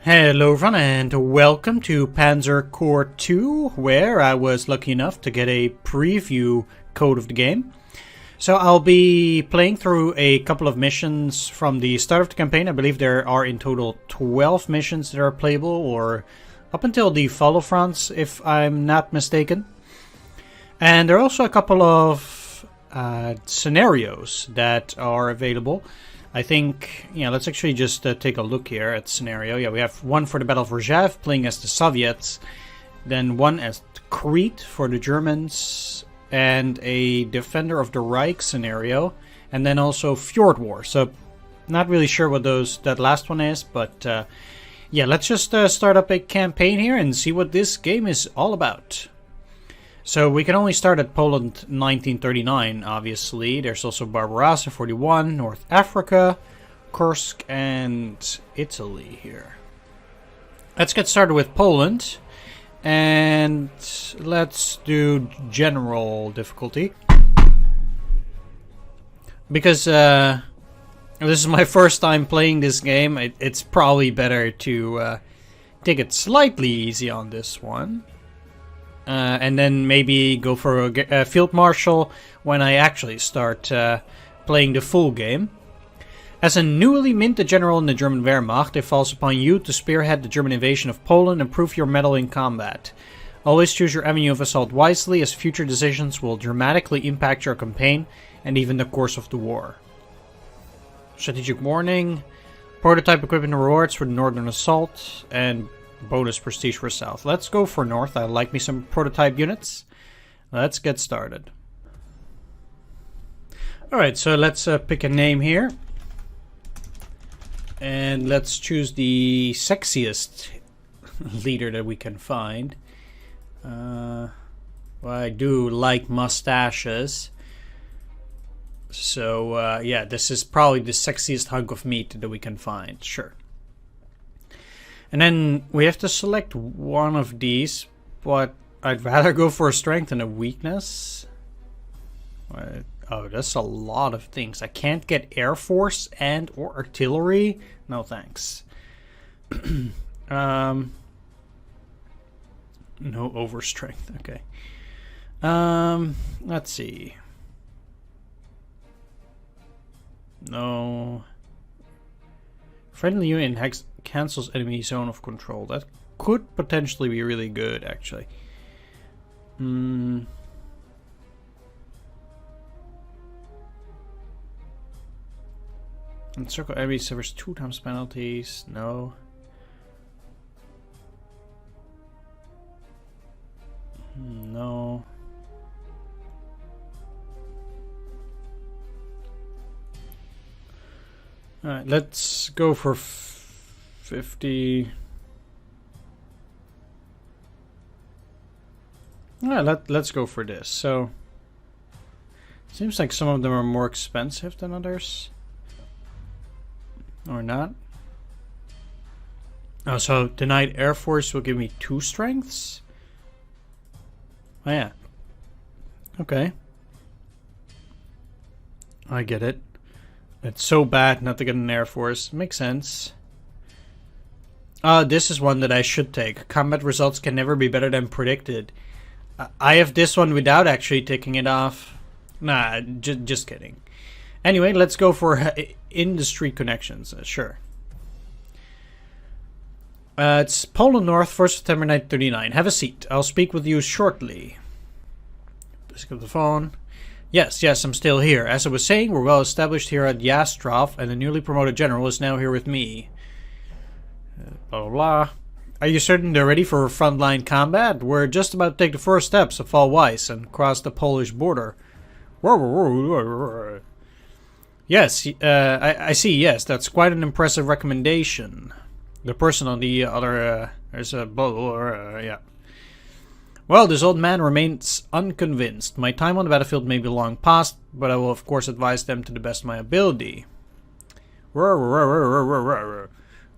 Hello everyone and welcome to Panzer Corps II, where I was lucky enough to get a preview code of the game. So I'll be playing through a couple of missions from the start of the campaign. I believe there are in total 12 missions that are playable, or up until the Fall of France, if I'm not mistaken. And there are also a couple of scenarios that are available. I think, let's actually just take a look here at the scenario. Yeah, we have one for the Battle of Rzhev, playing as the Soviets. Then one as Crete for the Germans. And a Defender of the Reich scenario. And then also Fjord War. So, not really sure what that last one is. But, yeah, let's just start up a campaign here and see what this game is all about. So we can only start at Poland 1939, obviously. There's also Barbarossa 41, North Africa, Kursk, and Italy here. Let's get started with Poland. And let's do general difficulty. Because this is my first time playing this game, it's probably better to take it slightly easy on this one. And then maybe go for a Field Marshal when I actually start playing the full game. As a newly minted general in the German Wehrmacht, it falls upon you to spearhead the German invasion of Poland and prove your mettle in combat. Always choose your avenue of assault wisely, as future decisions will dramatically impact your campaign and even the course of the war. Strategic warning, prototype equipment rewards for the Northern Assault, and bonus prestige for South. Let's go for North. I like me some prototype units. Let's get started. Alright, so let's pick a name here. And let's choose the sexiest leader that we can find. Well, I do like mustaches. So, yeah, this is probably the sexiest hunk of meat that we can find. Sure. And then we have to select one of these, but I'd rather go for a strength and a weakness. Oh, that's a lot of things. I can't get Air Force and or artillery. No thanks. No overstrength. Okay. Let's see. No. Friendly unit cancels enemy zone of control. That could potentially be really good, actually. Encircle enemy suffers 2 times penalties. No. No. Alright, let's go for 50. Alright, let's go for this. So, seems like some of them are more expensive than others. Or not. Oh, so denied Air Force will give me 2 strengths? Oh, yeah. Okay. I get it. It's so bad not to get an Air Force. Makes sense. This is one that I should take. Combat results can never be better than predicted. I have this one without actually taking it off. Nah, just kidding. Anyway, let's go for industry connections. Sure. It's Poland North, 1st September 1939. Have a seat. I'll speak with you shortly. Pick up the phone. Yes, I'm still here. As I was saying, we're well established here at Yastrov, and the newly promoted general is now here with me. Blah, blah, blah. Are you certain they're ready for frontline combat? We're just about to take the first steps of Fall Weiss and cross the Polish border. Yes, I see, yes, that's quite an impressive recommendation. The person on the other, there's a yeah. Well, this old man remains unconvinced. My time on the battlefield may be long past, but I will of course advise them to the best of my ability.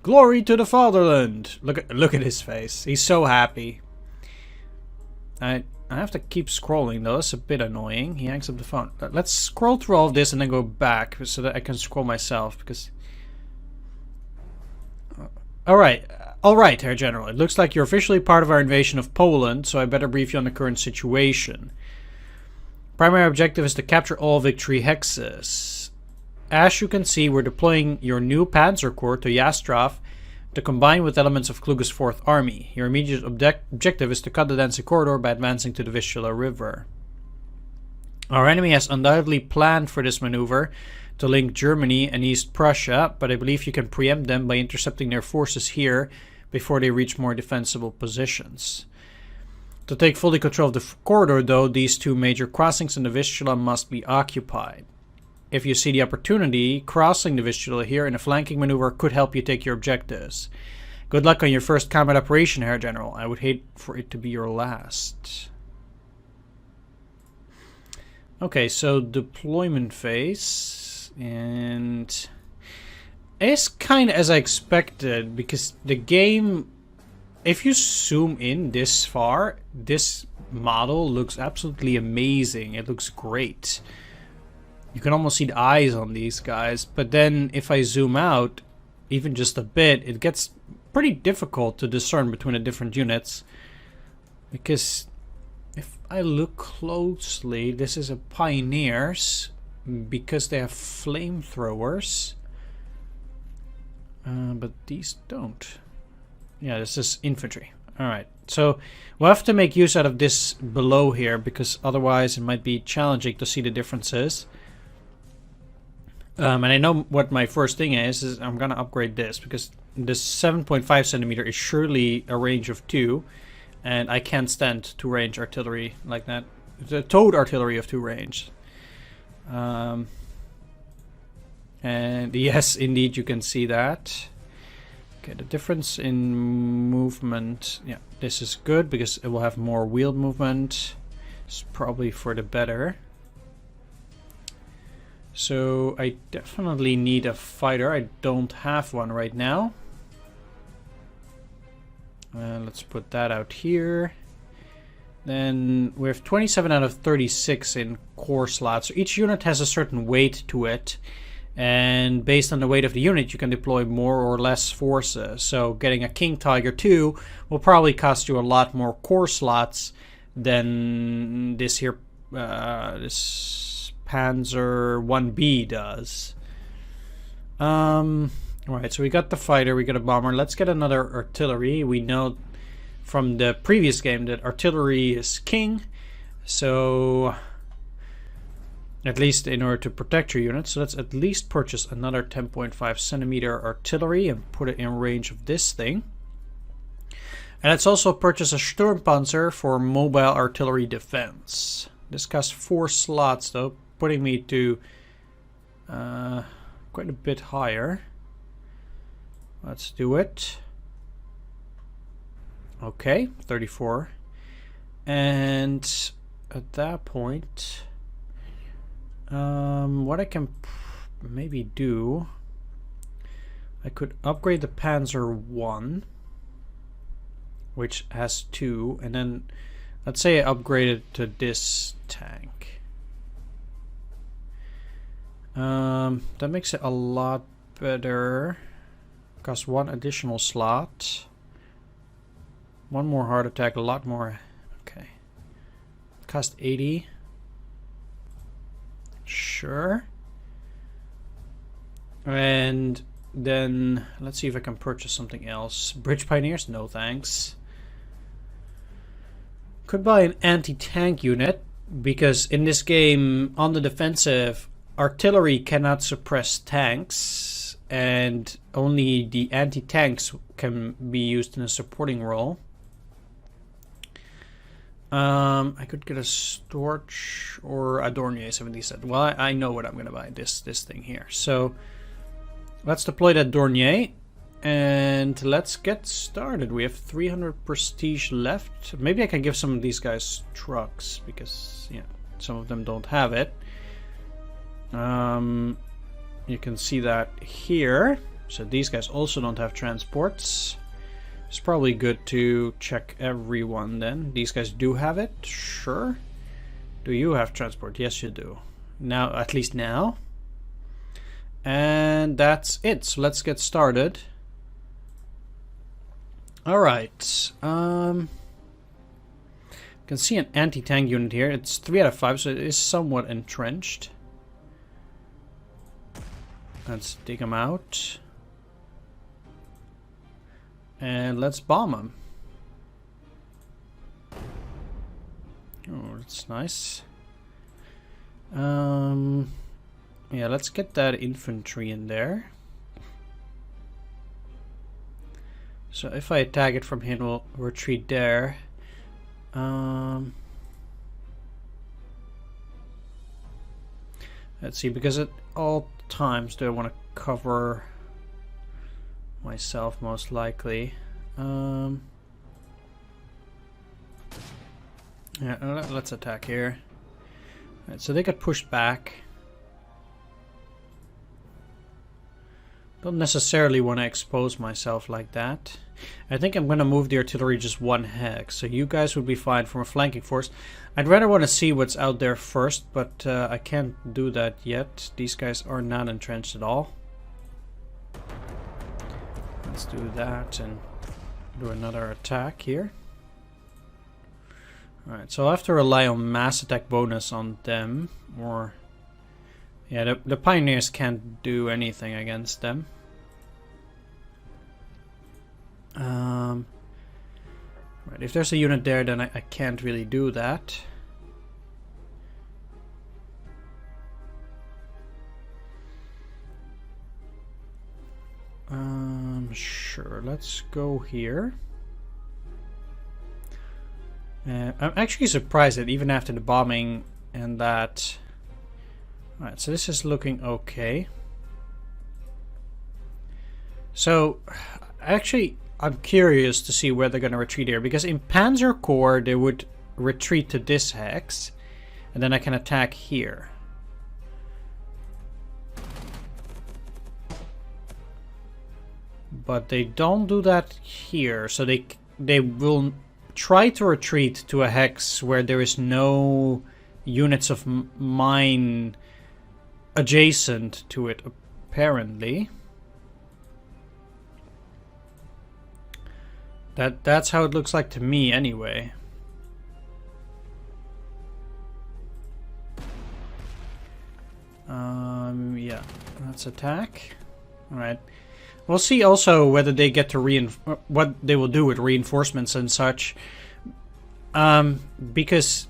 Glory to the fatherland! Look at his face. He's so happy. I have to keep scrolling though. That's a bit annoying. He hangs up the phone. Let's scroll through all of this and then go back so that I can scroll myself because. All right. Alright, Herr General, it looks like you're officially part of our invasion of Poland, so I better brief you on the current situation. Primary objective is to capture all victory hexes. As you can see, we're deploying your new Panzer Corps to Yastrov to combine with elements of Kluge's 4th Army. Your immediate objective is to cut the Danzig corridor by advancing to the Vistula River. Our enemy has undoubtedly planned for this maneuver to link Germany and East Prussia, but I believe you can preempt them by intercepting their forces here before they reach more defensible positions. To take fully control of the corridor, though, these two major crossings in the Vistula must be occupied. If you see the opportunity, crossing the Vistula here in a flanking maneuver could help you take your objectives. Good luck on your first combat operation, Herr General. I would hate for it to be your last. Okay, so deployment phase, and it's kind of as I expected, because the game, if you zoom in this far, this model looks absolutely amazing. It looks great. You can almost see the eyes on these guys, but then if I zoom out even just a bit, it gets pretty difficult to discern between the different units, because if I look closely, this is a Pioneers because they have flamethrowers, but these don't. Yeah, this is infantry. Alright, so we'll have to make use out of this below here, because otherwise it might be challenging to see the differences. And I know what my first thing is I'm gonna upgrade this, because this 7.5 centimeter is surely a range of 2, and I can't stand 2-range artillery like that. The towed artillery of 2 range. And yes, indeed, you can see that. Okay, the difference in movement, yeah, this is good because it will have more wheeled movement. It's probably for the better. So I definitely need a fighter. I don't have one right now. Let's put that out here. Then we have 27 out of 36 in core slots. So each unit has a certain weight to it. And based on the weight of the unit, you can deploy more or less forces. So getting a King Tiger 2 will probably cost you a lot more core slots than this here, this Panzer 1B does. Alright, so we got the fighter, we got a bomber. Let's get another artillery. We know from the previous game that artillery is king. So at least in order to protect your units. So let's at least purchase another 10.5 centimeter artillery and put it in range of this thing. And let's also purchase a Sturmpanzer for mobile artillery defense. This costs 4 slots though, putting me to quite a bit higher. Let's do it. Okay, 34. And at that point, what I can maybe do, I could upgrade the Panzer 1, which has 2, and then let's say I upgrade it to this tank. That makes it a lot better. Cost 1 additional slot. 1 more heart attack, a lot more. Okay. Cost 80. Sure. And then let's see if I can purchase something else. Bridge Pioneers? No thanks. Could buy an anti-tank unit, because in this game, on the defensive, artillery cannot suppress tanks, and only the anti-tanks can be used in a supporting role. I could get a Storch or a Dornier 77. Well, I know what I'm going to buy, this thing here. So let's deploy that Dornier and let's get started. We have 300 prestige left. Maybe I can give some of these guys trucks, because yeah, some of them don't have it. You can see that here. So these guys also don't have transports. It's probably good to check everyone then. These guys do have it, sure. Do you have transport? Yes, you do. Now, at least now. And that's it. So let's get started. Alright. Can see an anti-tank unit here. It's 3 out of 5, so it is somewhat entrenched. Let's dig them out. And let's bomb them. Oh, that's nice. Yeah, let's get that infantry in there. So if I attack it from here, we'll retreat there. Let's see, because at all times do I want to cover myself most likely. Yeah, let's attack here. Right, so they got pushed back. Don't necessarily want to expose myself like that. I think I'm going to move the artillery just 1 hex, so you guys would be fine from a flanking force. I'd rather want to see what's out there first, but I can't do that yet. These guys are not entrenched at all. Let's do that and do another attack here. Alright, so I'll have to rely on mass attack bonus on them, or... yeah, the pioneers can't do anything against them. Right, if there's a unit there, then I can't really do that. Sure, let's go here. I'm actually surprised that even after the bombing and that... Alright, so this is looking okay. So, actually, I'm curious to see where they're going to retreat here, because in Panzer Corps they would retreat to this hex, and then I can attack here. But they don't do that here, so they will try to retreat to a hex where there is no units of mine adjacent to it, apparently. That's how it looks like to me, anyway. Yeah, let's attack. All right. We'll see also whether they get to what they will do with reinforcements and such. Because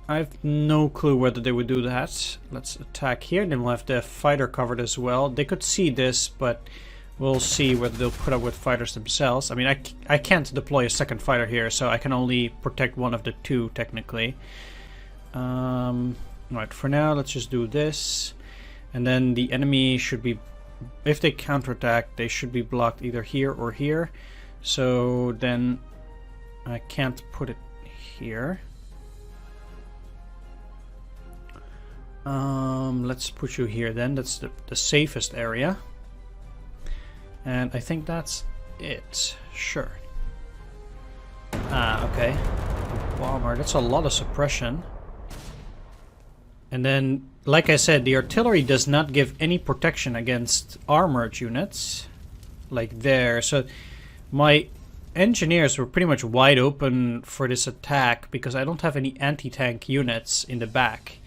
I have no clue whether they would do that. Let's attack here, then we'll have the fighter covered as well. They could see this, but we'll see whether they'll put up with fighters themselves. I mean, I can't deploy a second fighter here, so I can only protect one of the two, technically. Right, for now, let's just do this. And then the enemy should be... if they counterattack, they should be blocked either here or here. So then I can't put it here. Let's put you here then. That's the safest area. And I think that's it. Sure. Ah, okay. Bomber. That's a lot of suppression. And then, like I said, the artillery does not give any protection against armored units. Like there. So my engineers were pretty much wide open for this attack because I don't have any anti-tank units in the back.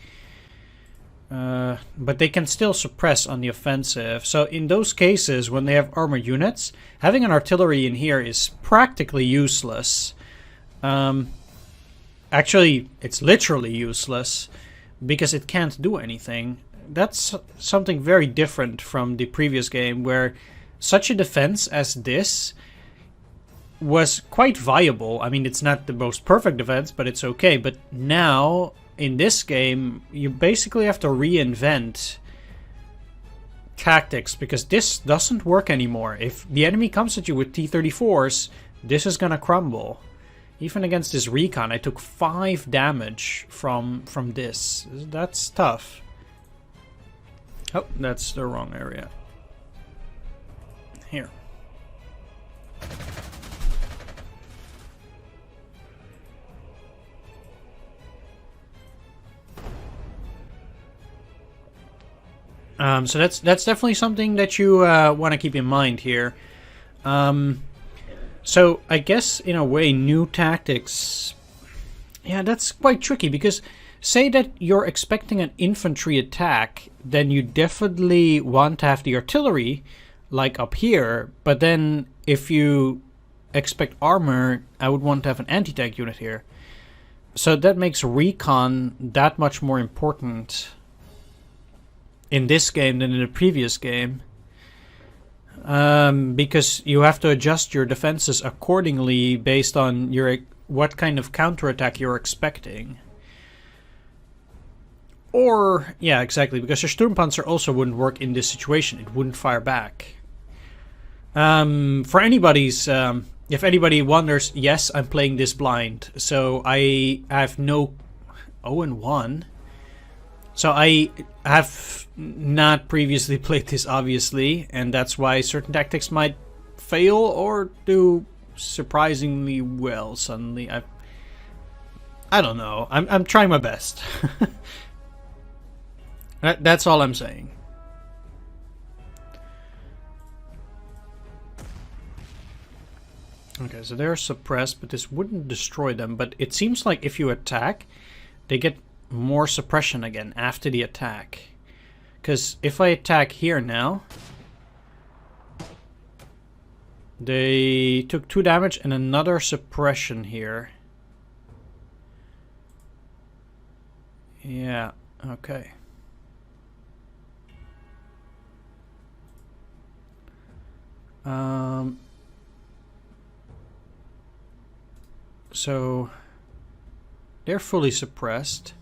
But they can still suppress on the offensive. So in those cases, when they have armored units, having an artillery in here is practically useless. Actually, it's literally useless because it can't do anything. That's something very different from the previous game, where such a defense as this was quite viable. I mean, it's not the most perfect defense, but it's okay. But now, in this game, you basically have to reinvent tactics, because this doesn't work anymore. If the enemy comes at you with T-34s, this is gonna crumble. Even against this recon, I took 5 damage from this. That's tough. Oh, that's the wrong area. Here. So that's definitely something that you want to keep in mind here. So I guess in a way, new tactics. Yeah, that's quite tricky because say that you're expecting an infantry attack, then you definitely want to have the artillery, like up here. But then if you expect armor, I would want to have an anti-tank unit here. So that makes recon that much more important in this game than in the previous game. Because you have to adjust your defenses accordingly based on what kind of counterattack you're expecting. Or, yeah, exactly, because your Sturmpanzer also wouldn't work in this situation. It wouldn't fire back. For anybody's... if anybody wonders, yes, I'm playing this blind. So I have no 0-1. So I have not previously played this, obviously, and that's why certain tactics might fail or do surprisingly well suddenly. I don't know. I'm trying my best. That's all I'm saying. Okay, so they're suppressed, but this wouldn't destroy them. But it seems like if you attack, they get more suppression again after the attack. Because if I attack here now, they took 2 damage and another suppression here. Yeah, okay. So they're fully suppressed.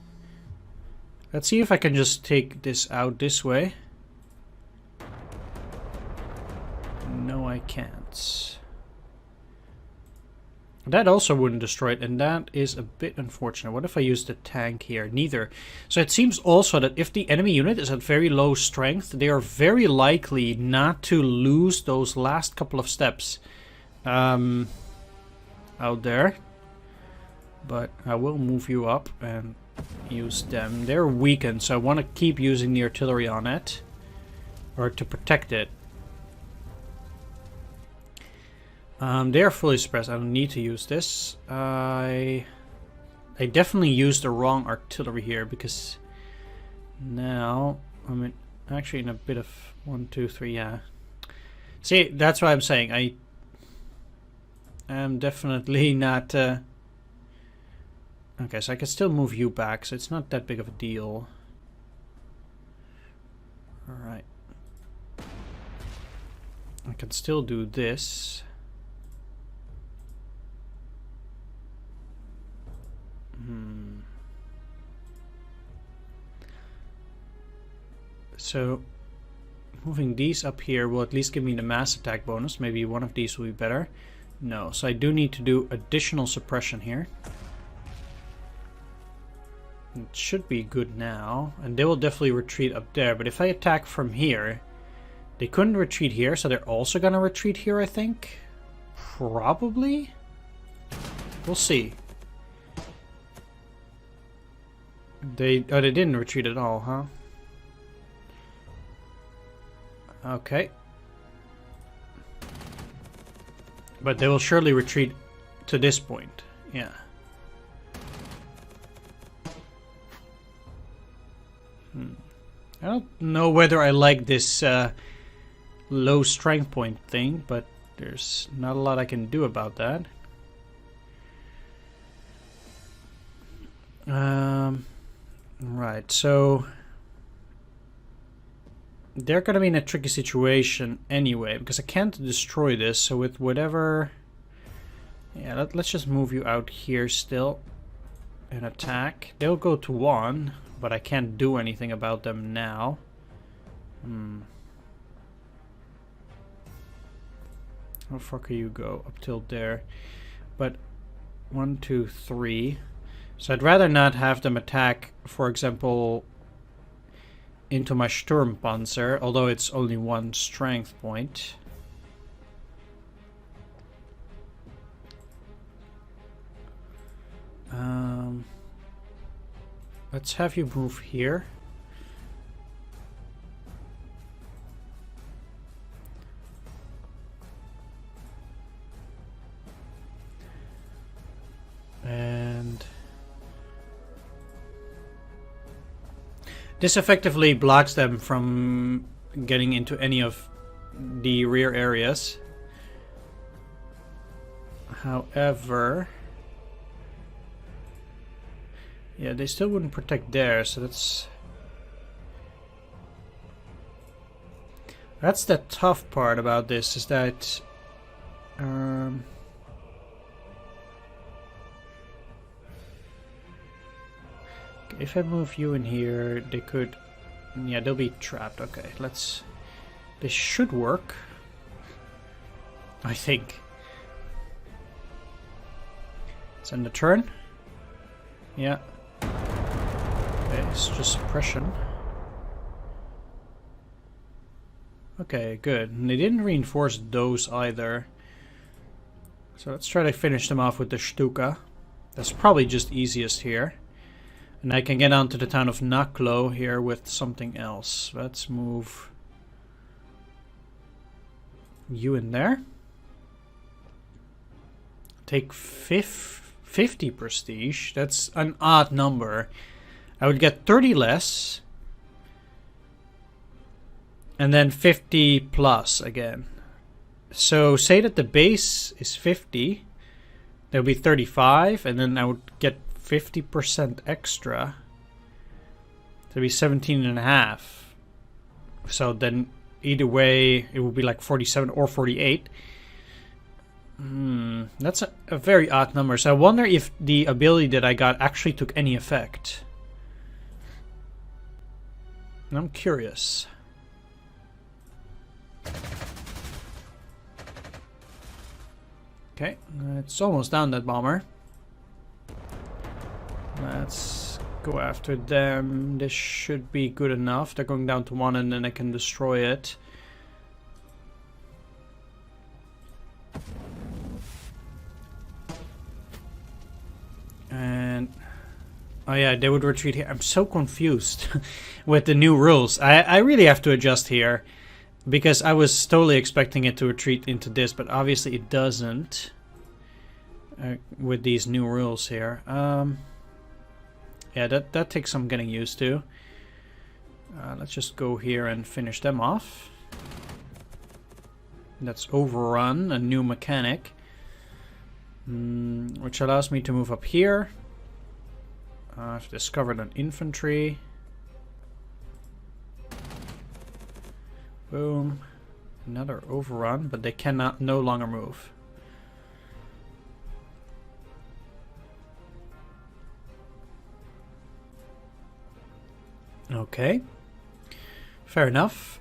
Let's see if I can just take this out this way. No, I can't. That also wouldn't destroy it, and that is a bit unfortunate. What if I use the tank here? Neither. So it seems also that if the enemy unit is at very low strength, they are very likely not to lose those last couple of steps out there. But I will move you up and use them. They're weakened, so I want to keep using the artillery on it, or to protect it. They're fully suppressed. I don't need to use this. I definitely used the wrong artillery here because now I'm actually in a bit of 1, 2, 3. Yeah. See, that's what I'm saying. I am definitely not. Okay, so I can still move you back, so it's not that big of a deal. Alright. I can still do this. So, moving these up here will at least give me the mass attack bonus. Maybe one of these will be better. No, so I do need to do additional suppression here. It should be good now, and they will definitely retreat up there, but if I attack from here, they couldn't retreat here, so they're also gonna retreat here, I think? Probably? We'll see. They didn't retreat at all, huh? Okay. But they will surely retreat to this point, yeah. I don't know whether I like this low strength point thing, but there's not a lot I can do about that. Right, so they're gonna be in a tricky situation anyway, because I can't destroy this, so with whatever... Yeah, let's just move you out here still and attack. They'll go to 1, but I can't do anything about them now. How far can you go? Up till there. But 1, 2, 3. So I'd rather not have them attack, for example, into my Sturmpanzer, although it's only 1 strength point. Let's have you move here. This effectively blocks them from getting into any of the rear areas. However, yeah, they still wouldn't protect there, so that's the tough part about this, is that if I move you in here, they could, yeah, they'll be trapped. Okay, this should work, I think. It's end the turn. Yeah. Okay, it's just suppression. Okay, good. And they didn't reinforce those either. So let's try to finish them off with the Stuka. That's probably just easiest here. And I can get on to the town of Naklo here with something else. Let's move you in there. Take 50 prestige. That's an odd number. I would get 30 less. And then 50 plus again. So say that the base is 50. There'll be 35. And then I would get 50% extra. That'd be 17.5. So then either way, it would be like 47 or 48. That's a very odd number. So I wonder if the ability that I got actually took any effect. I'm curious. Okay, it's almost down, that bomber. Let's go after them. This should be good enough. They're going down to 1 and then I can destroy it. And oh yeah, they would retreat here. I'm so confused with the new rules. I really have to adjust here, because I was totally expecting it to retreat into this, but obviously it doesn't with these new rules here. Yeah, that takes some getting used to. Let's just go here and finish them off. That's overrun, a new mechanic. Which allows me to move up here. I've discovered an infantry. Boom. Another overrun, but they cannot no longer move. Okay. Fair enough.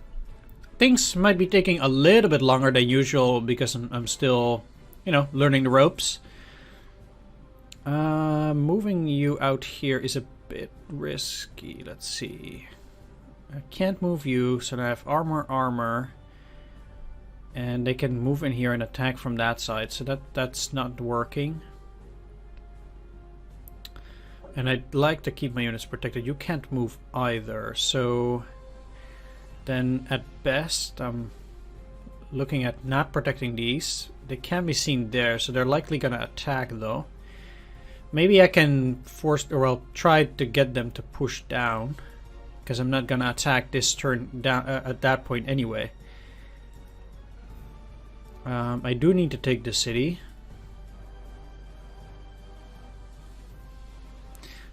Things might be taking a little bit longer than usual because I'm still, you know, learning the ropes. Moving you out here is a bit risky. Let's see. I can't move you, so I have armor. And they can move in here and attack from that side, so that's not working. And I'd like to keep my units protected. You can't move either, so then at best I'm looking at not protecting these. They can be seen there, so they're likely gonna attack though. Maybe I can force, or I'll try to get them to push down, because I'm not gonna attack this turn down at that point anyway. I do need to take the city.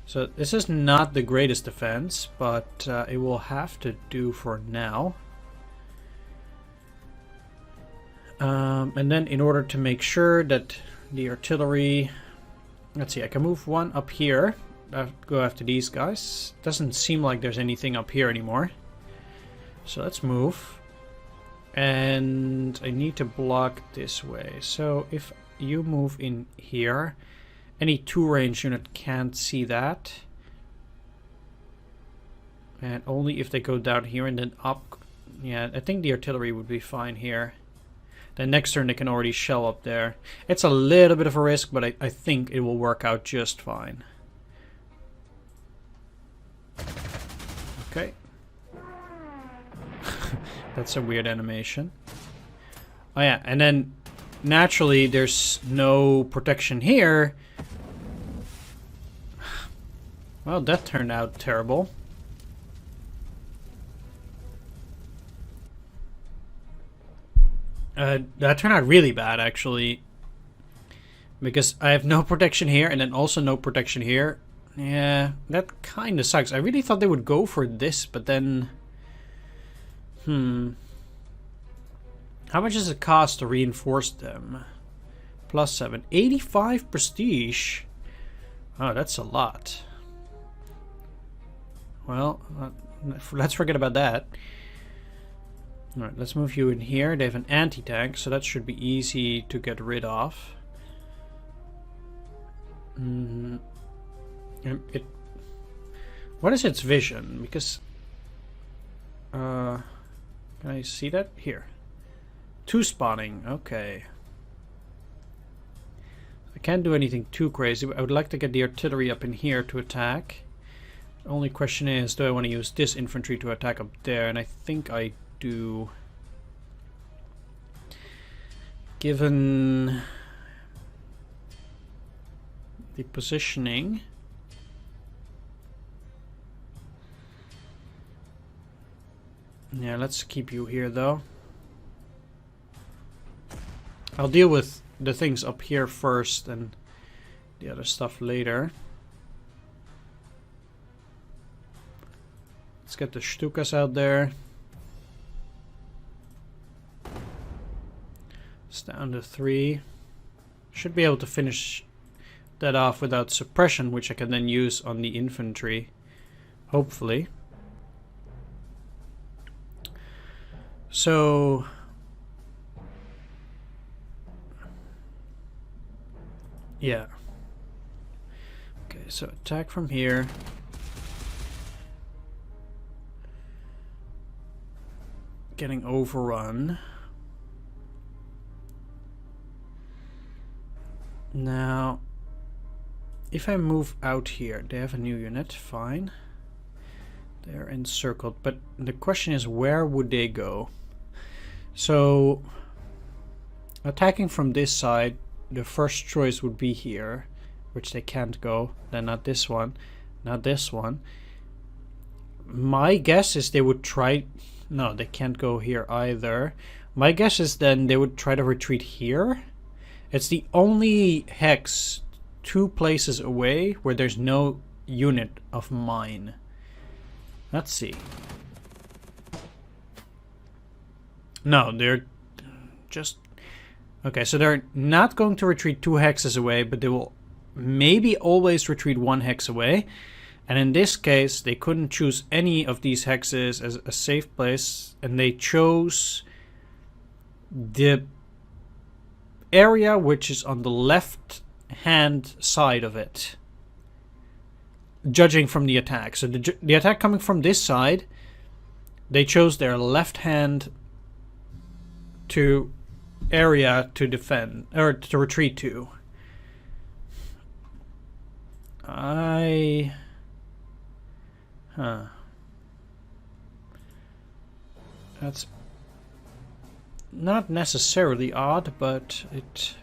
So this is not the greatest defense, but it will have to do for now. And then in order to make sure that the artillery... Let's see, I can move one up here. I'll go after these guys. Doesn't seem like there's anything up here anymore. So let's move. And I need to block this way. So if you move in here, any 2-range unit can't see that. And only if they go down here and then up. Yeah, I think the artillery would be fine here. Then next turn they can already shell up there. It's a little bit of a risk, but I think it will work out just fine. Okay. That's a weird animation. Oh yeah, and then naturally there's no protection here. Well, that turned out terrible. That turned out really bad, actually. Because I have no protection here, and then also no protection here. Yeah, that kind of sucks. I really thought they would go for this, but then... How much does it cost to reinforce them? +7. 85 prestige? Oh, that's a lot. Well, let's forget about that. Alright, let's move you in here. They have an anti-tank, so that should be easy to get rid of. What is its vision? Because... can I see that? Here. 2 spawning, okay. I can't do anything too crazy, but I would like to get the artillery up in here to attack. The only question is, do I want to use this infantry to attack up there? And I think I do. Given the positioning. Yeah, let's keep you here though. I'll deal with the things up here first and the other stuff later. Let's get the Stukas out there. It's down to 3. Should be able to finish that off without suppression, which I can then use on the infantry. Hopefully. So... yeah. Okay, so attack from here. Getting overrun. Now, if I move out here, they have a new unit, fine. They're encircled, but the question is, where would they go? So, attacking from this side, the first choice would be here, which they can't go. Then not this one, not this one. My guess is they would try... no, they can't go here either. My guess is then they would try to retreat here. It's the only hex 2 places away where there's no unit of mine. Let's see. No, they're just... okay, so they're not going to retreat 2 hexes away, but they will maybe always retreat 1 hex away. And in this case, they couldn't choose any of these hexes as a safe place, and they chose the area which is on the left hand side of it, judging from the attack. So the attack coming from this side, they chose their left hand to area to defend, or to retreat to. That's not necessarily odd, but it...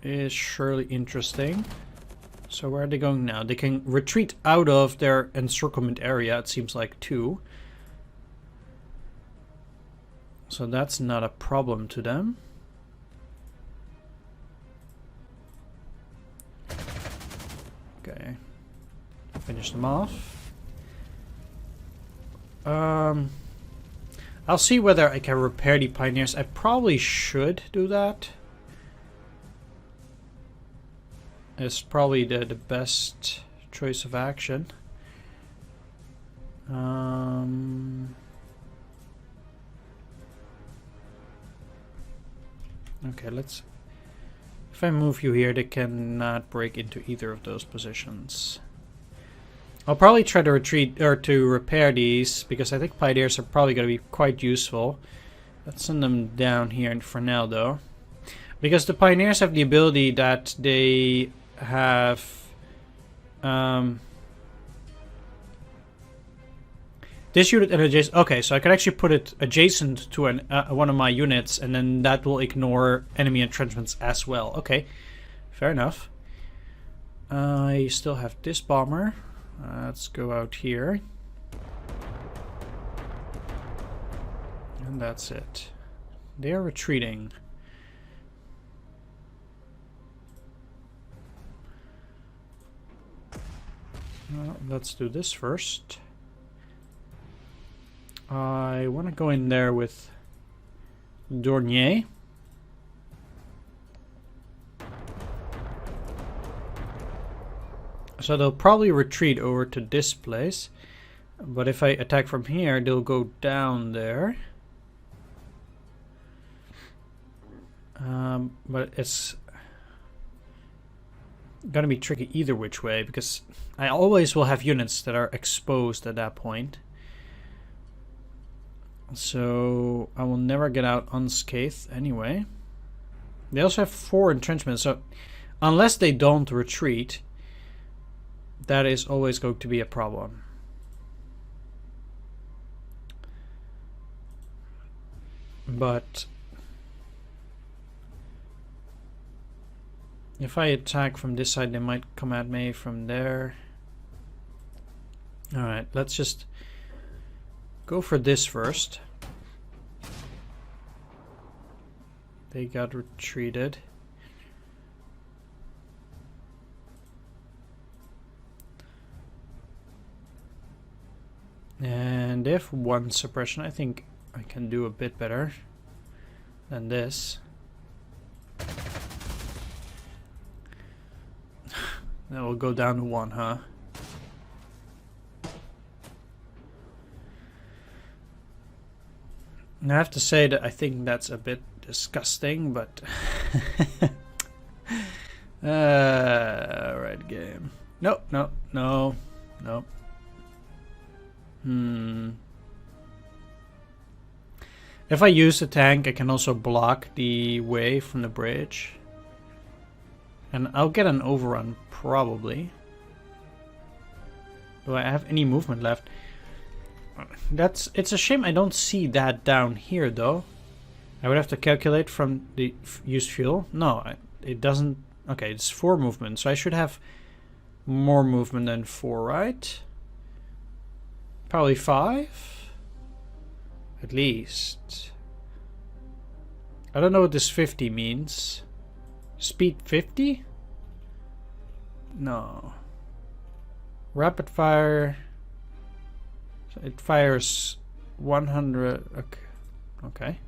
is surely interesting. So where are they going now? They can retreat out of their encirclement area, it seems like, too. So that's not a problem to them. Okay. Finish them off. I'll see whether I can repair the pioneers. I probably should do that. It's probably the best choice of action. Okay, let's... if I move you here, they cannot break into either of those positions. I'll probably try to retreat, or to repair these, because I think pioneers are probably going to be quite useful. Let's send them down here for now, though. Because the pioneers have the ability that they have... this unit and adjacent... okay, so I can actually put it adjacent to one of my units, and then that will ignore enemy entrenchments as well. Okay, fair enough. I still have this bomber. Let's go out here. And that's it. They are retreating. Well, let's do this first. I want to go in there with Dornier. So they'll probably retreat over to this place. But if I attack from here, they'll go down there. But it's gonna be tricky either which way, because I always will have units that are exposed at that point. So I will never get out unscathed anyway. They also have 4 entrenchments, so unless they don't retreat, that is always going to be a problem. But if I attack from this side, they might come at me from there. Alright, let's just go for this first. They got retreated. And they have 1 suppression. I think I can do a bit better than this. That will go down to 1, huh? And I have to say that I think that's a bit disgusting, but right game. No. If I use the tank, I can also block the way from the bridge. And I'll get an overrun, probably. Do I have any movement left? It's a shame I don't see that down here, though. I would have to calculate from the used fuel. No, it doesn't. Okay, it's 4 movement, so I should have more movement than 4, right? Probably 5? At least. I don't know what this 50 means. Speed 50? No. Rapid fire. So it fires 100. Okay.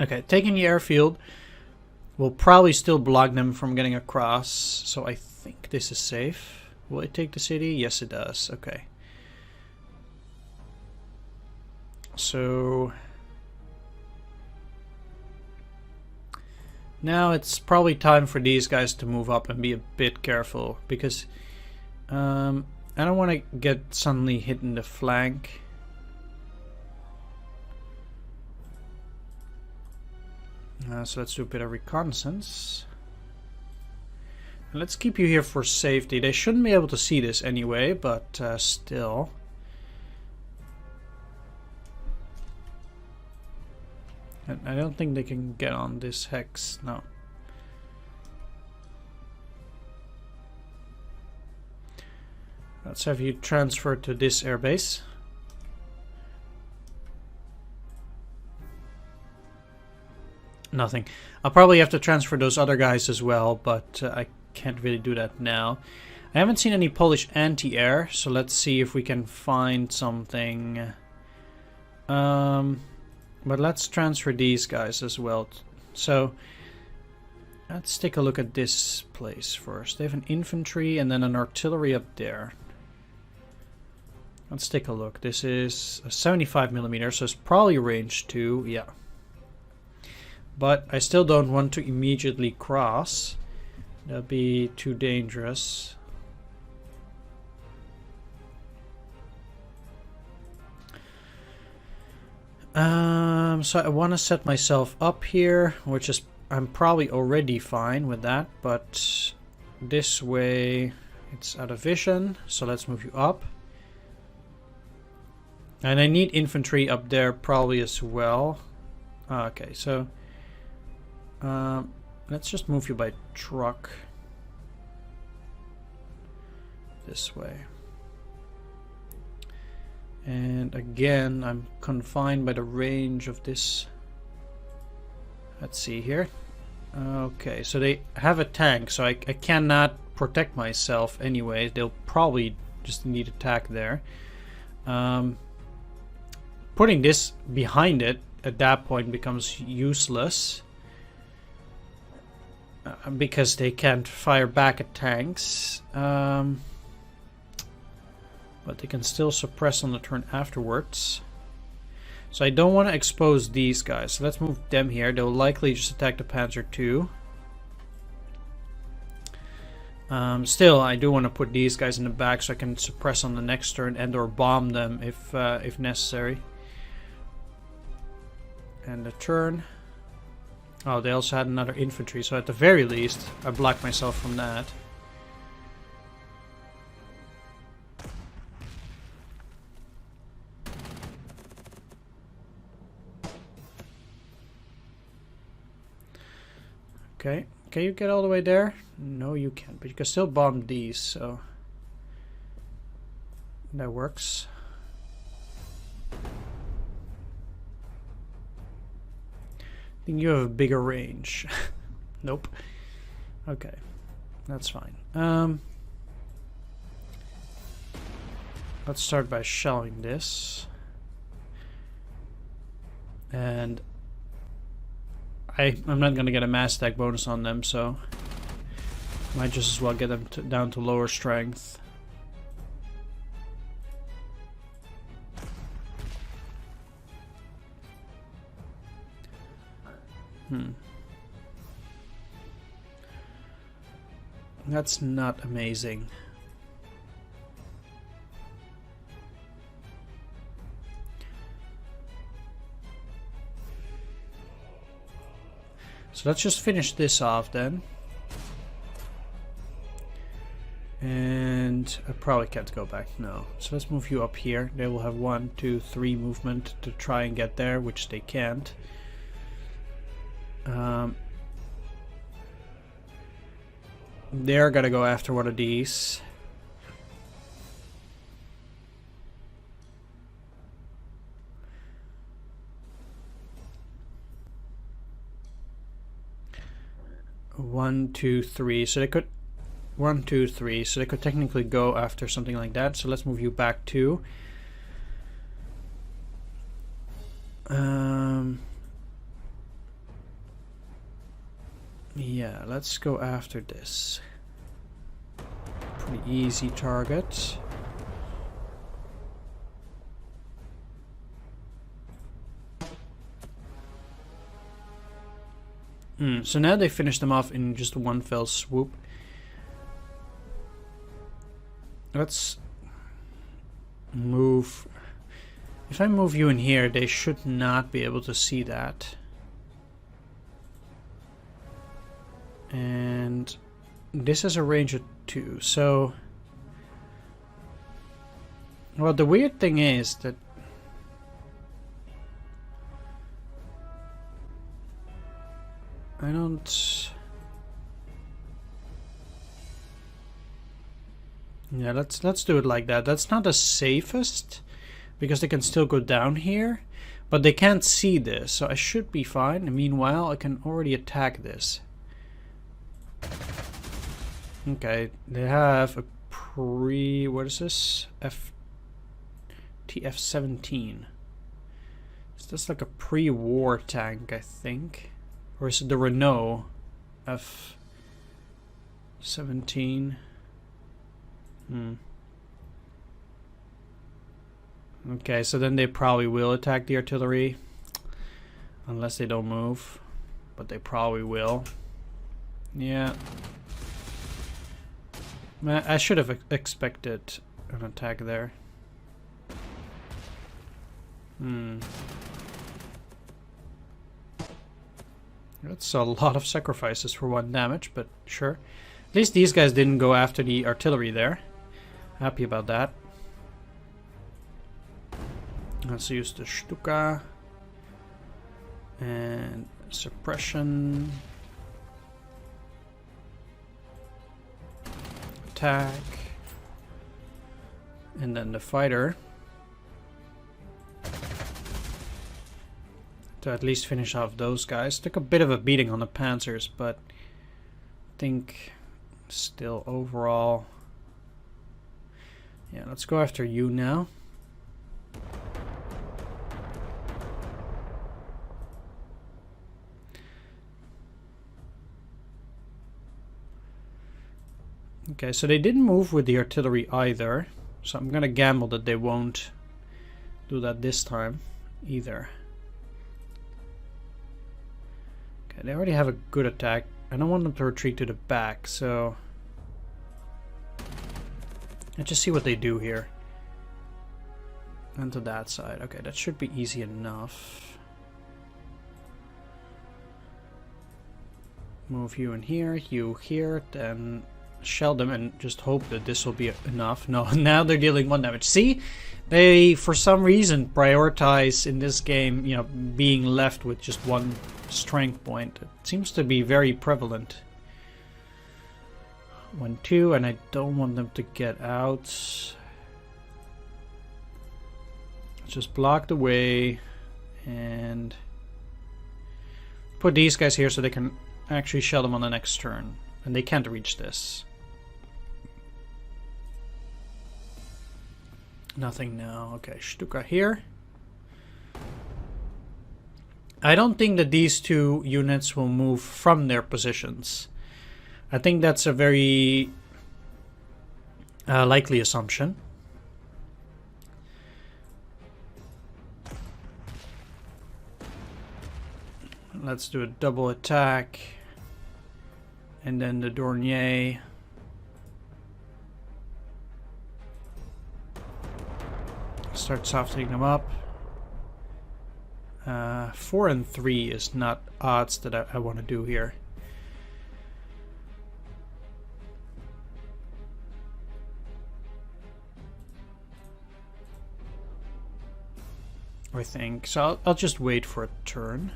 Okay, taking the airfield will probably still block them from getting across. So I think this is safe. Will it take the city? Yes, it does. Okay. So now it's probably time for these guys to move up and be a bit careful, because I don't want to get suddenly hit in the flank. So let's do a bit of reconnaissance. And let's keep you here for safety. They shouldn't be able to see this anyway, but still. And I don't think they can get on this hex, no. Let's have you transfer to this airbase. Nothing. I'll probably have to transfer those other guys as well, but I can't really do that now. I haven't seen any Polish anti-air, so let's see if we can find something. But let's transfer these guys as well. So let's take a look at this place first. They have an infantry and then an artillery up there. Let's take a look. This is a 75mm, so it's probably range 2. Yeah. But I still don't want to immediately cross. That'd be too dangerous. So I want to set myself up here, which is, I'm probably already fine with that, but this way it's out of vision, so let's move you up. And I need infantry up there probably as well. Okay, so let's just move you by truck. this way. And again, I'm confined by the range of this. Let's see here. Okay, so they have a tank, so I cannot protect myself anyway. They'll probably just need attack there. Putting this behind it at that point becomes useless. Because they can't fire back at tanks. But they can still suppress on the turn afterwards. So I don't want to expose these guys. So let's move them here. They'll likely just attack the Panzer II. Still, I do want to put these guys in the back so I can suppress on the next turn and or bomb them if necessary. And the turn. Oh, they also had another infantry, so at the very least, I blocked myself from that. Okay, can you get all the way there? No, you can't, but you can still bomb these, so that works. I think you have a bigger range. Nope. Okay, that's fine. Let's start by shelling this. And I'm not going to get a mass attack bonus on them, so might just as well get them down to lower strength. That's not amazing. So let's just finish this off then. And I probably can't go back, no. So let's move you up here. They will have 1, 2, 3 movement to try and get there, which they can't. They're gonna go after one of these. One, two, three. So they could 1, 2, 3. So they could technically go after something like that. So let's move you back too. Yeah, let's go after this. Pretty easy target. So now they finished them off in just one fell swoop. Let's move. If I move you in here, they should not be able to see that. And this has a range of 2, so... Well, the weird thing is that... I don't... Yeah, let's do it like that. That's not the safest, because they can still go down here, but they can't see this, so I should be fine. And meanwhile, I can already attack this. Okay, they have a what is this? TF-17. Is this like a pre-war tank, I think? Or is it the Renault F-17? Okay, so then they probably will attack the artillery. Unless they don't move. But they probably will. Yeah. I should have expected an attack there. That's a lot of sacrifices for 1 damage, but sure. At least these guys didn't go after the artillery there. Happy about that. Let's use the Stuka. And suppression. Attack. And then the fighter. To at least finish off those guys. Took a bit of a beating on the panzers, but I think still overall. Yeah, let's go after you now. Okay, so they didn't move with the artillery either. So I'm gonna gamble that they won't do that this time either. Okay, they already have a good attack. I don't want them to retreat to the back, so let's just see what they do here. And to that side. Okay, that should be easy enough. Move you in here, you here, then shell them and just hope that this will be enough. No, now they're dealing 1 damage. See? They, for some reason, prioritize in this game, you know, being left with just 1 strength point. It seems to be very prevalent. 1, 2, and I don't want them to get out. Let's just block the way and put these guys here so they can actually shell them on the next turn. And they can't reach this. Nothing now. Okay, Stuka here. I don't think that these 2 units will move from their positions. I think that's a very likely assumption. Let's do a double attack. And then the Dornier. Start softening them up. 4 and 3 is not odds that I want to do here. I think. So I'll just wait for a turn.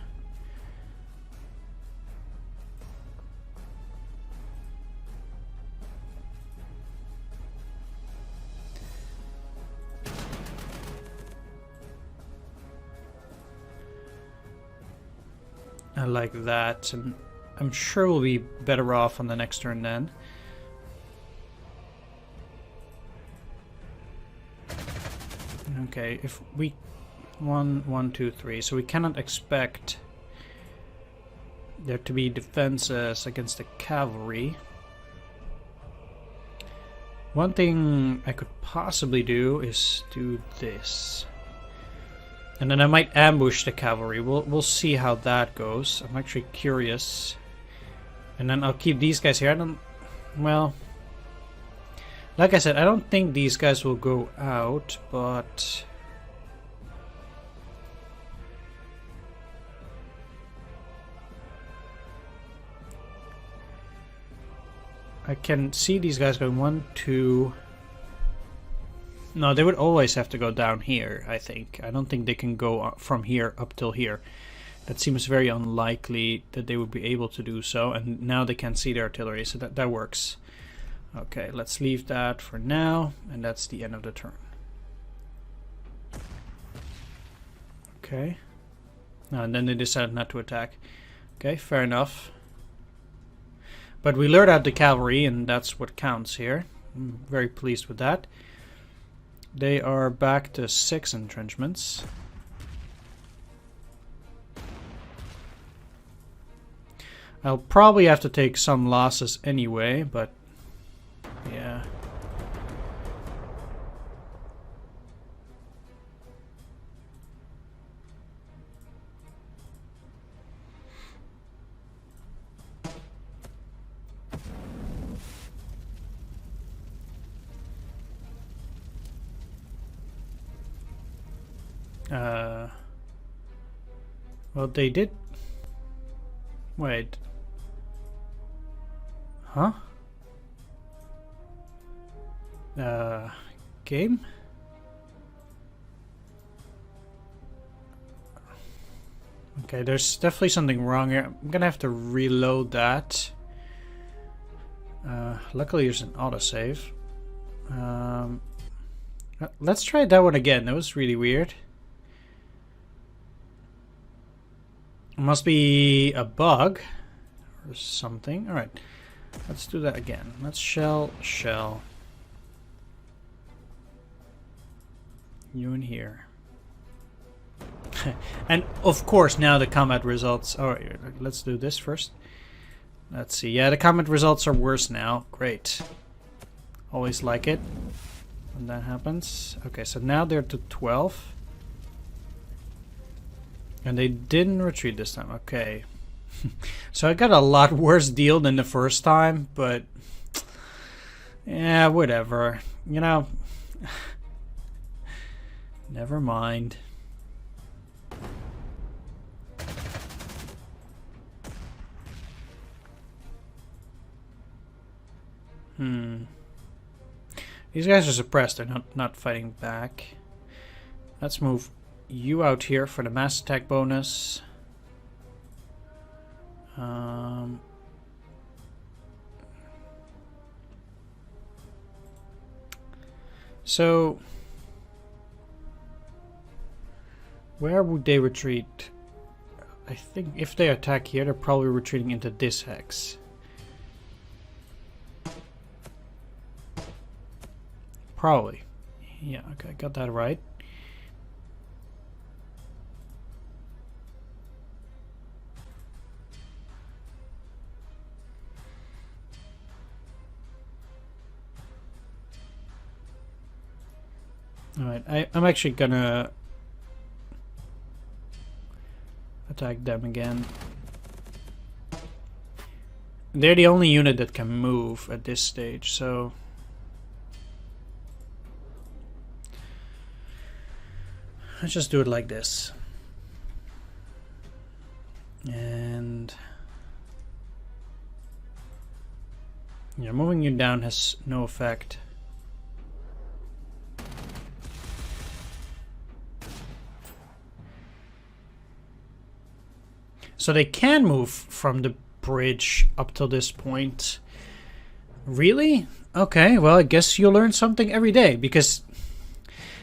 I like that, and I'm sure we'll be better off on the next turn then. Okay, if we 1, 2, 3, so we cannot expect there to be defenses against the cavalry. One thing I could possibly do is do this. And then I might ambush the cavalry. We'll see how that goes. I'm actually curious. And then I'll keep these guys here. I don't... Well... Like I said, I don't think these guys will go out, but... I can see these guys going 1, 2... No, they would always have to go down here, I think. I don't think they can go from here up till here. That seems very unlikely that they would be able to do so. And now they can't see the artillery, so that works. Okay, let's leave that for now. And that's the end of the turn. Okay. And then they decided not to attack. Okay, fair enough. But we lured out the cavalry, and that's what counts here. I'm very pleased with that. They are back to 6 entrenchments. I'll probably have to take some losses anyway, but yeah. Well, they did... Wait. Huh? Game? Okay, there's definitely something wrong here. I'm gonna have to reload that. Luckily there's an autosave. Let's try that one again. That was really weird. It must be a bug or something. All right, let's do that again. Let's shell. You in here. And of course now the combat results. All right, let's do this first. Let's see. Yeah, the combat results are worse now. Great. Always like it when that happens. Okay, so now they're to 12. And they didn't retreat this time. Okay. So I got a lot worse deal than the first time, but yeah, whatever. You know, never mind. These guys are suppressed. They're not fighting back. Let's move you out here for the mass attack bonus. So where would they retreat? I think if they attack here, they're probably retreating into this hex. Probably. Yeah, okay, I got that right. Alright, I'm actually gonna attack them again. They're the only unit that can move at this stage, so let's just do it like this. And yeah, moving you down has no effect. So they can move from the bridge up till this point. Really? Okay, well, I guess you learn something every day, because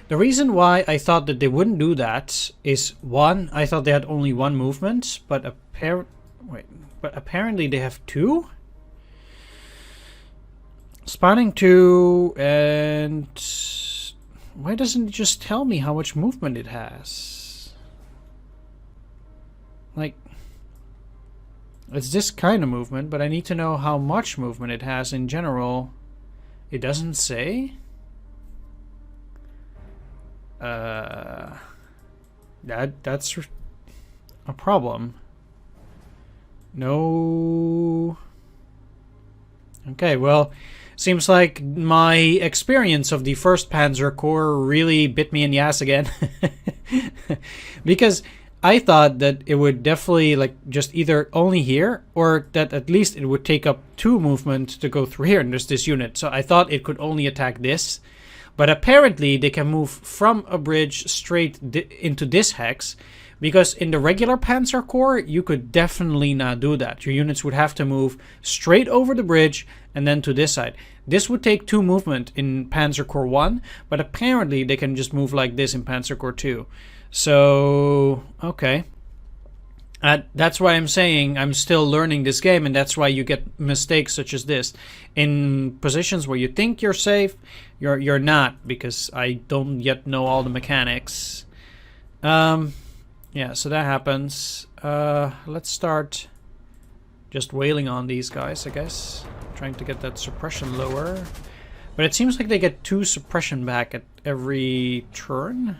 the reason why I thought that they wouldn't do that is, one, I thought they had only one movement, but apparently they have two? Spawning two, and why doesn't it just tell me how much movement it has? Like, it's this kind of movement, but I need to know how much movement it has in general. It doesn't say? That's a problem. No. Okay, well, seems like my experience of the first Panzer Corps really bit me in the ass again. Because I thought that it would definitely, like, just either only here, or that at least it would take up two movement to go through here, and there's this unit. So I thought it could only attack this. But apparently they can move from a bridge straight into this hex, because in the regular Panzer Corps, you could definitely not do that. Your units would have to move straight over the bridge and then to this side. This would take two movement in Panzer Corps 1, but apparently they can just move like this in Panzer Corps 2. So, okay. That's why I'm saying I'm still learning this game, and that's why you get mistakes such as this. In positions where you think you're safe, you're not, because I don't yet know all the mechanics. Yeah, so that happens. Let's start just wailing on these guys, I guess. Trying to get that suppression lower. But it seems like they get 2 suppression back at every turn.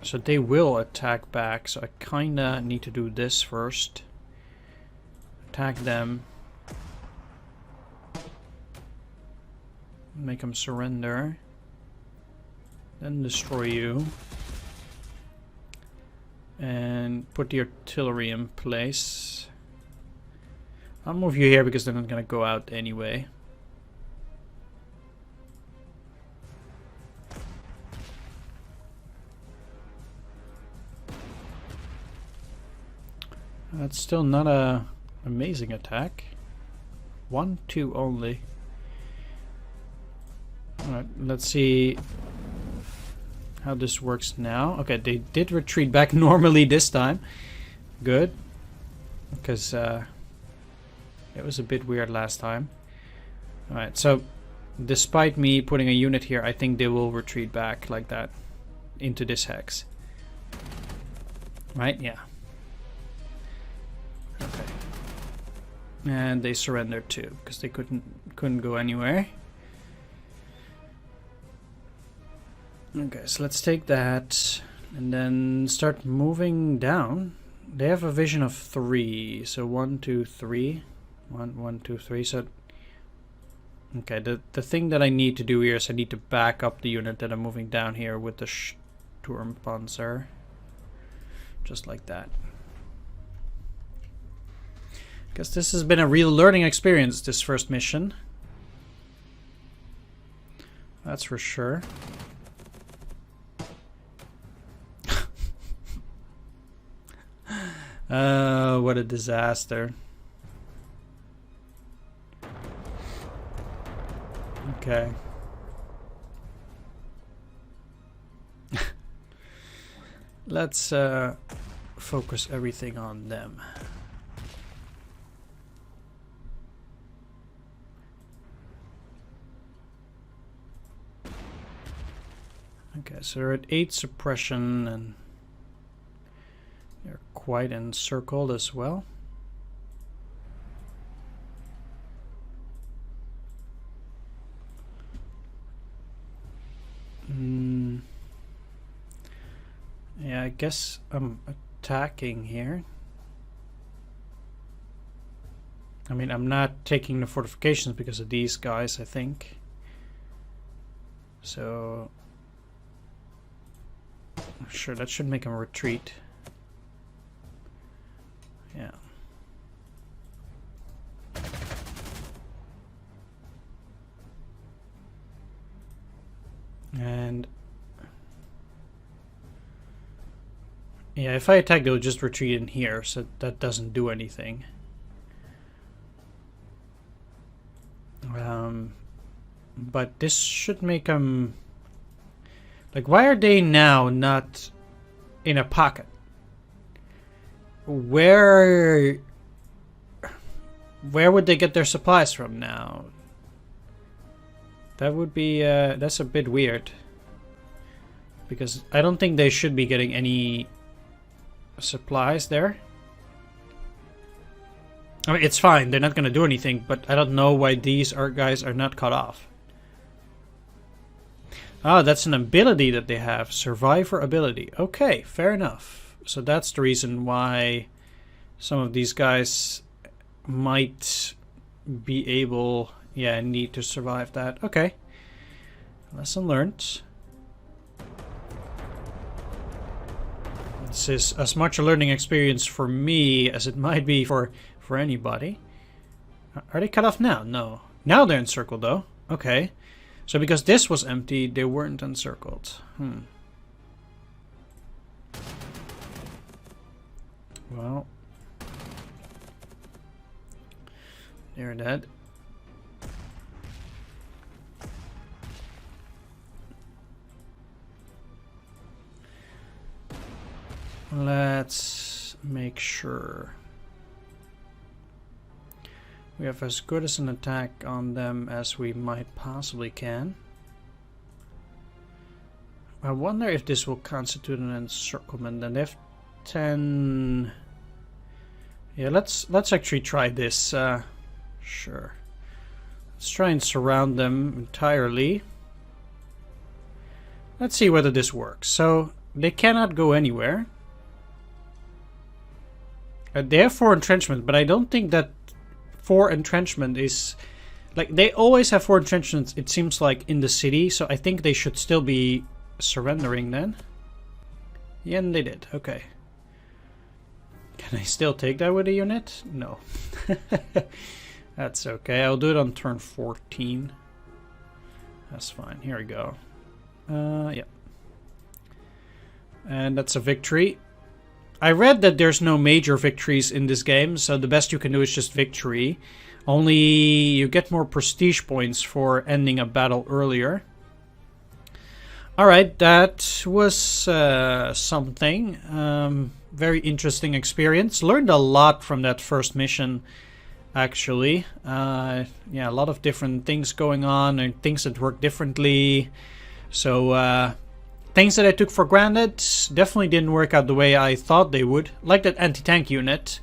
So they will attack back, so I kinda need to do this first. Attack them. Make them surrender. Then destroy you. And put the artillery in place. I'll move you here because they're not gonna go out anyway. That's still not a amazing attack. 1, 2 only. Alright, let's see how this works now. Okay, they did retreat back normally this time. Good. Because it was a bit weird last time. Alright, so despite me putting a unit here, I think they will retreat back like that into this hex. Right? Yeah. Okay. And they surrendered too, because they couldn't go anywhere. Okay, so let's take that and then start moving down. They have a vision of 3, so 1, 2, 3. 1, 2, 3. So okay, the thing that I need to do here is I need to back up the unit that I'm moving down here with the Sturmpanzer. Just like that. Guess this has been a real learning experience, this first mission. That's for sure. What a disaster. Okay. Let's focus everything on them. Okay, so they're at 8 suppression and they're quite encircled as well. Yeah, I guess I'm attacking here. I mean, I'm not taking the fortifications because of these guys, I think. So, sure, that should make them retreat. Yeah. And yeah, if I attack, they'll just retreat in here, so that doesn't do anything. But this should make them... Like, why are they now not in a pocket? Where would they get their supplies from now? That would be, that's a bit weird. Because I don't think they should be getting any supplies there. I mean, it's fine, they're not going to do anything, but I don't know why these guys are not cut off. Ah, that's an ability that they have. Survivor ability. Okay, fair enough. So that's the reason why some of these guys might be able... Yeah, need to survive that. Okay. Lesson learned. This is as much a learning experience for me as it might be for anybody. Are they cut off now? No. Now they're encircled though. Okay. So because this was empty, they weren't encircled. Well. They're dead. Let's make sure we have as good as an attack on them as we might possibly can. I wonder if this will constitute an encirclement. And if 10... Yeah, let's actually try this. Sure. Let's try and surround them entirely. Let's see whether this works. So, they cannot go anywhere. They have 4 entrenchment, but I don't think that 4 entrenchment is... Like, they always have 4 entrenchments, it seems like, in the city, so I think they should still be surrendering then. Yeah, and they did. Okay. Can I still take that with a unit? No. That's okay. I'll do it on turn 14. That's fine. Here we go. Yeah. And that's a victory. I read that there's no major victories in this game, so the best you can do is just victory. Only you get more prestige points for ending a battle earlier. Alright, that was something. Very interesting experience. Learned a lot from that first mission, actually. Yeah, a lot of different things going on and things that work differently. So, things that I took for granted definitely didn't work out the way I thought they would. Like that anti-tank unit.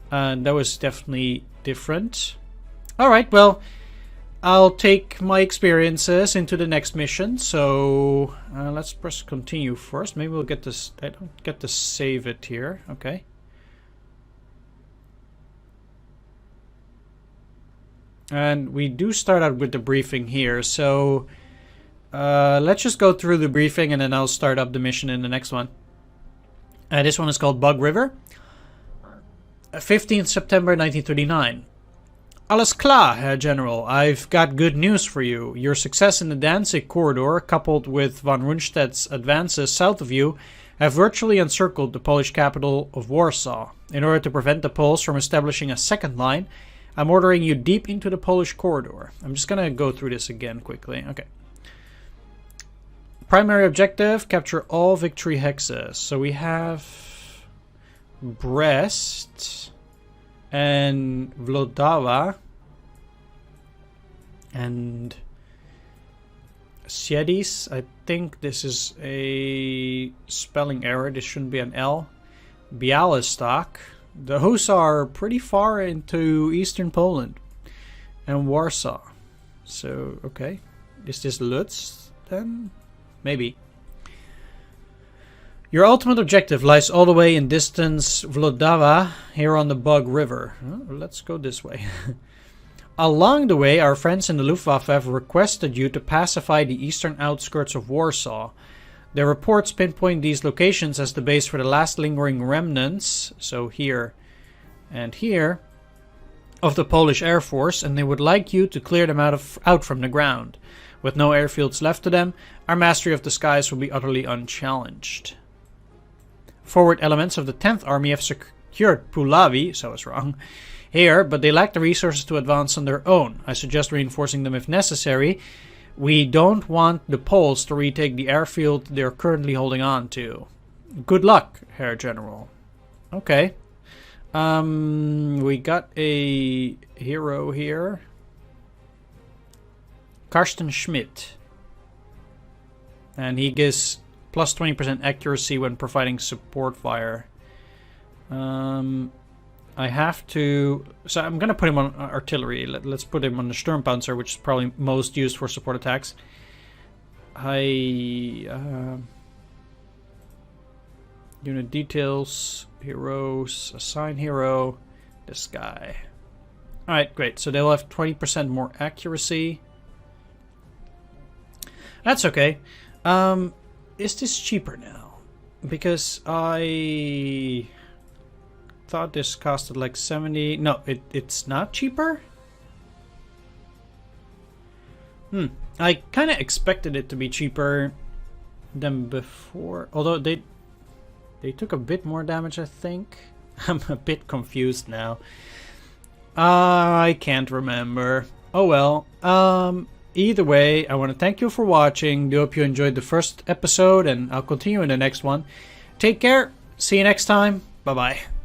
That was definitely different. Alright, well, I'll take my experiences into the next mission. So, let's press continue first. Maybe we'll get this. I don't get to save it here. Okay. And we do start out with the briefing here. So, let's just go through the briefing and then I'll start up the mission in the next one. This one is called Bug River. 15th September 1939. Alles klar, Herr General. I've got good news for you. Your success in the Danzig corridor, coupled with von Rundstedt's advances south of you, have virtually encircled the Polish capital of Warsaw. In order to prevent the Poles from establishing a second line, I'm ordering you deep into the Polish corridor. I'm just going to go through this again quickly. Okay. Primary objective, capture all victory hexes. So we have Brest and Vlodava and Siedis. I think this is a spelling error. This shouldn't be an L. Białystok. Those are pretty far into eastern Poland. And Warsaw. So, okay. Is this Lutz then? Maybe. Your ultimate objective lies all the way in distance Vlodava, here on the Bug River. Let's go this way. Along the way, our friends in the Luftwaffe have requested you to pacify the eastern outskirts of Warsaw. Their reports pinpoint these locations as the base for the last lingering remnants, so here and here, of the Polish Air Force, and they would like you to clear them out from the ground. With no airfields left to them, our mastery of the skies will be utterly unchallenged. Forward elements of the 10th Army have secured Puławy, so I was wrong, here, but they lack the resources to advance on their own. I suggest reinforcing them if necessary. We don't want the Poles to retake the airfield they're currently holding on to. Good luck, Herr General. Okay. We got a hero here. Karsten Schmidt. And he gives plus 20% accuracy when providing support fire. I have to... So I'm going to put him on artillery. Let's put him on the Sturmpanzer, which is probably most used for support attacks. Unit details, heroes, assign hero, this guy. Alright, great. So they'll have 20% more accuracy. That's okay. Is this cheaper now? Because I thought this costed like 70. No, it's not cheaper? I kind of expected it to be cheaper than before. Although they took a bit more damage, I think. I'm a bit confused now. I can't remember. Oh well. Either way, I want to thank you for watching. I hope you enjoyed the first episode, and I'll continue in the next one. Take care. See you next time. Bye-bye.